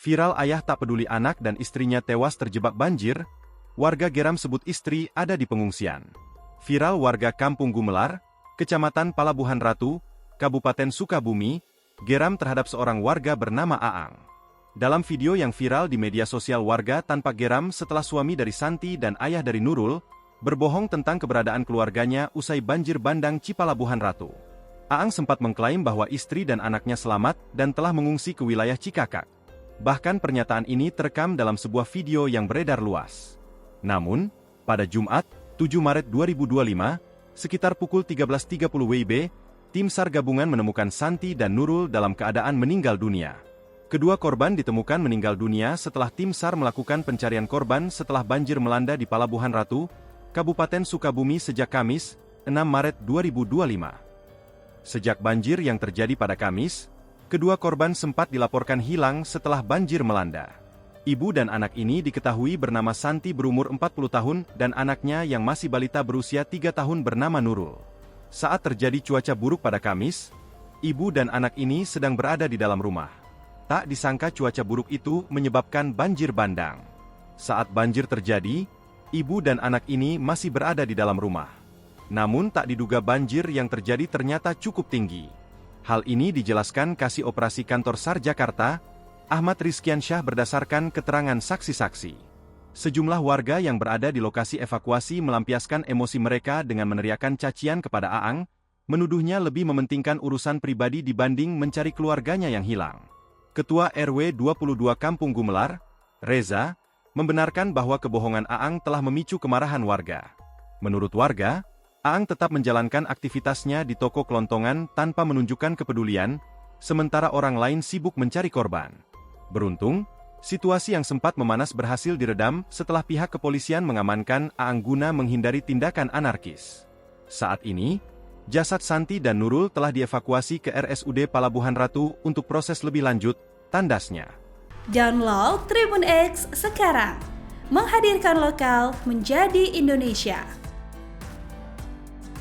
Viral ayah tak peduli anak dan istrinya tewas terjebak banjir, warga geram sebut istri ada di pengungsian. Viral warga Kampung Gumelar, Kecamatan Palabuhan Ratu, Kabupaten Sukabumi, geram terhadap seorang warga bernama Aang. Dalam video yang viral di media sosial, warga tanpa geram setelah suami dari Santi dan ayah dari Nurul berbohong tentang keberadaan keluarganya usai banjir bandang Cipalabuhan Ratu. Aang sempat mengklaim bahwa istri dan anaknya selamat dan telah mengungsi ke wilayah Cikakak. Bahkan pernyataan ini terekam dalam sebuah video yang beredar luas. Namun, pada Jumat, 7 Maret 2025, sekitar pukul 13.30 WIB, tim SAR gabungan menemukan Santi dan Nurul dalam keadaan meninggal dunia. Kedua korban ditemukan meninggal dunia setelah tim SAR melakukan pencarian korban setelah banjir melanda di Palabuhan Ratu, Kabupaten Sukabumi sejak Kamis, 6 Maret 2025. Sejak banjir yang terjadi pada Kamis, kedua korban sempat dilaporkan hilang setelah banjir melanda. Ibu dan anak ini diketahui bernama Santi berumur 40 tahun dan anaknya yang masih balita berusia 3 tahun bernama Nurul. Saat terjadi cuaca buruk pada Kamis, ibu dan anak ini sedang berada di dalam rumah. Tak disangka cuaca buruk itu menyebabkan banjir bandang. Saat banjir terjadi, ibu dan anak ini masih berada di dalam rumah. Namun tak diduga banjir yang terjadi ternyata cukup tinggi. Hal ini dijelaskan Kasih Operasi Kantor SAR Jakarta, Ahmad Rizkiansyah berdasarkan keterangan saksi-saksi. Sejumlah warga yang berada di lokasi evakuasi melampiaskan emosi mereka dengan meneriakkan cacian kepada Aang, menuduhnya lebih mementingkan urusan pribadi dibanding mencari keluarganya yang hilang. Ketua RW 22 Kampung Gumelar, Reza, membenarkan bahwa kebohongan Aang telah memicu kemarahan warga. Menurut warga, Aang tetap menjalankan aktivitasnya di toko kelontongan tanpa menunjukkan kepedulian, sementara orang lain sibuk mencari korban. Beruntung, situasi yang sempat memanas berhasil diredam setelah pihak kepolisian mengamankan Aang guna menghindari tindakan anarkis. Saat ini, jasad Santi dan Nurul telah dievakuasi ke RSUD Palabuhan Ratu untuk proses lebih lanjut, tandasnya. Download Tribun X sekarang, menghadirkan lokal menjadi Indonesia.